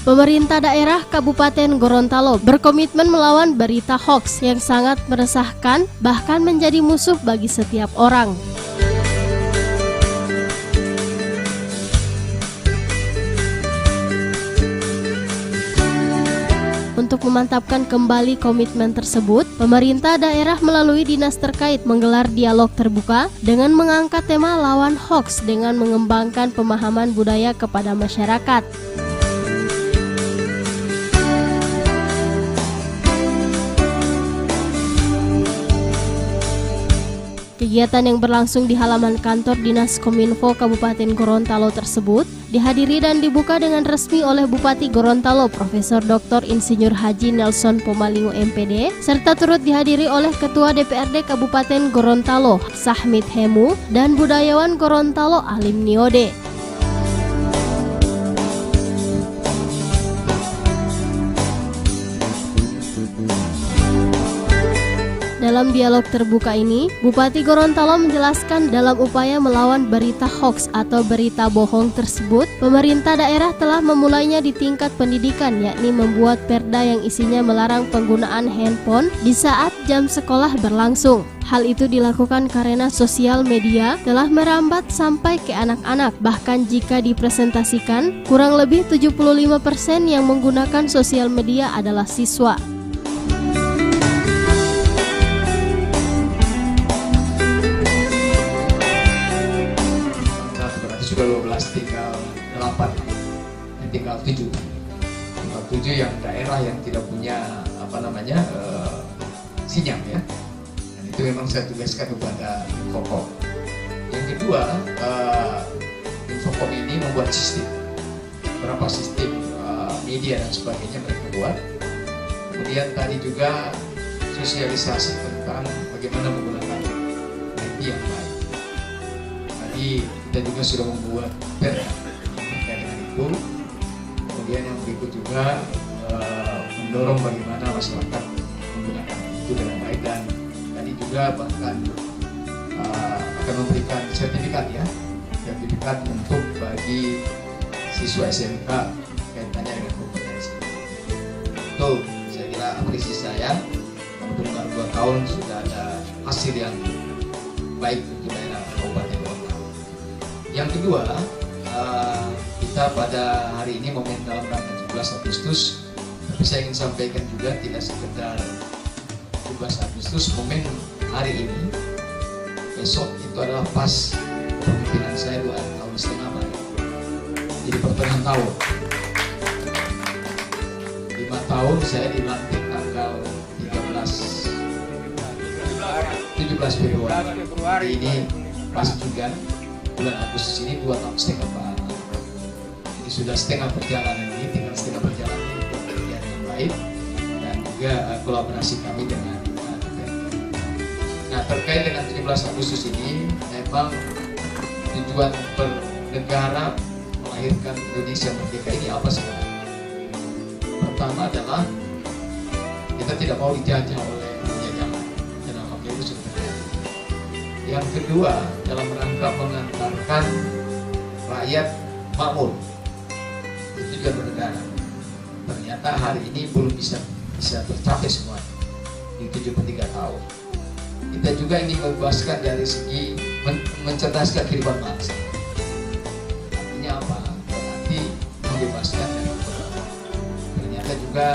Pemerintah daerah Kabupaten Gorontalo berkomitmen melawan berita hoaks yang sangat meresahkan, bahkan menjadi musuh bagi setiap orang. Untuk memantapkan kembali komitmen tersebut, pemerintah daerah melalui dinas terkait menggelar dialog terbuka dengan mengangkat tema lawan hoaks dengan mengembangkan pemahaman budaya kepada masyarakat. Kegiatan yang berlangsung di halaman kantor Dinas Kominfo Kabupaten Gorontalo tersebut dihadiri dan dibuka dengan resmi oleh Bupati Gorontalo Profesor Dr. Insinyur Haji Nelson Pomalingo MPD, serta turut dihadiri oleh Ketua DPRD Kabupaten Gorontalo Sahmit Hemu dan Budayawan Gorontalo Alim Niode. Dalam dialog terbuka ini, Bupati Gorontalo menjelaskan dalam upaya melawan berita hoaks atau berita bohong tersebut, pemerintah daerah telah memulainya di tingkat pendidikan, yakni membuat perda yang isinya melarang penggunaan handphone di saat jam sekolah berlangsung. Hal itu dilakukan karena sosial media telah merambat sampai ke anak-anak. Bahkan jika dipresentasikan, kurang lebih 75% yang menggunakan sosial media adalah siswa. Sudah 12, tinggal 8, tinggal 7 yang daerah yang tidak punya sinyal ya. Dan itu memang saya tugaskan kepada Infocom. Yang kedua, Infocom ini membuat sistem, beberapa sistem media dan sebagainya mereka buat. Kemudian tadi juga sosialisasi tentang bagaimana menggunakan IT yang baik. Tadi kita juga sudah membuat perda terkait dengan itu. Kemudian yang berikut juga mendorong bagaimana masyarakat menggunakan itu dengan baik, dan tadi juga bahkan akan memberikan sertifikat untuk bagi siswa SMK kaitannya dengan kompetensi. Itu saya kira apresiasi saya, untuk 2 tahun sudah ada hasil yang baik untuk daerah Kabupaten Gorontalo. Yang kedua, kita pada hari ini momen dalam rangka 17 Agustus, tapi saya ingin sampaikan juga tidak sekedar 17 Agustus, momen hari ini, besok itu adalah pas kepemimpinan saya 2,5 tahun, jadi pertengahan tahun. 5 tahun saya dilantik tanggal 17 Februari. Ini pas juga bulan Agustus ini 2,5 tahun Pak. Jadi sudah setengah perjalanan ini, tinggal setengah perjalanan ini pekerjaan yang baik dan juga kolaborasi kami dengan DPRD. Nah, terkait dengan 17 Agustus ini, memang tujuan bernegara melahirkan Indonesia merdeka ini apa sebenarnya? Pertama adalah kita tidak mau dijajah oleh penjajahan, dan apabila itu sudah terjadi. Yang kedua, dalam rangka mengantarkan rakyat makmur, itu juga bernegara. Ternyata hari ini belum bisa tercapai semua di 73 tahun. Kita juga ingin membebaskan dari segi mencerdaskan kehidupan bangsa. Artinya apa? Berarti membebaskan dari kebenaran. Ternyata juga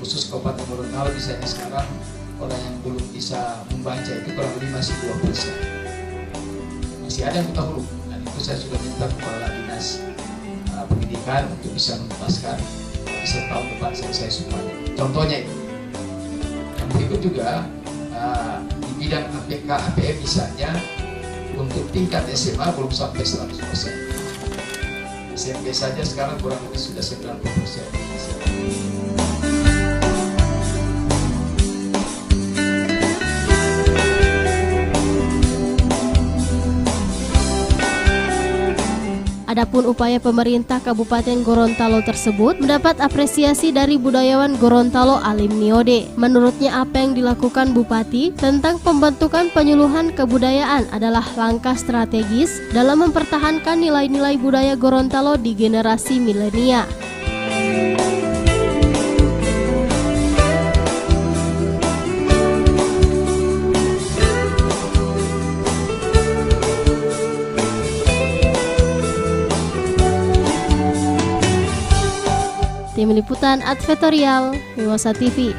khusus Kabupaten Gorontalo misalnya sekarang orang yang belum bisa membaca itu kurang lebih masih 2%. Masih ada yang buta huruf, dan itu saya sudah minta kepada Dinas Pendidikan untuk bisa menuntaskan, bisa tahun depan selesai semuanya. Contohnya itu. Yang berikut juga di bidang APK, APM misalnya, untuk tingkat SMA belum sampai 100%. SMP saja sekarang kurang lebih sudah 90%. Adapun upaya pemerintah Kabupaten Gorontalo tersebut mendapat apresiasi dari Budayawan Gorontalo Alim Niode. Menurutnya, apa yang dilakukan Bupati tentang pembentukan penyuluhan kebudayaan adalah langkah strategis dalam mempertahankan nilai-nilai budaya Gorontalo di generasi milenial. Tim Liputan Advertorial, Mimosa TV.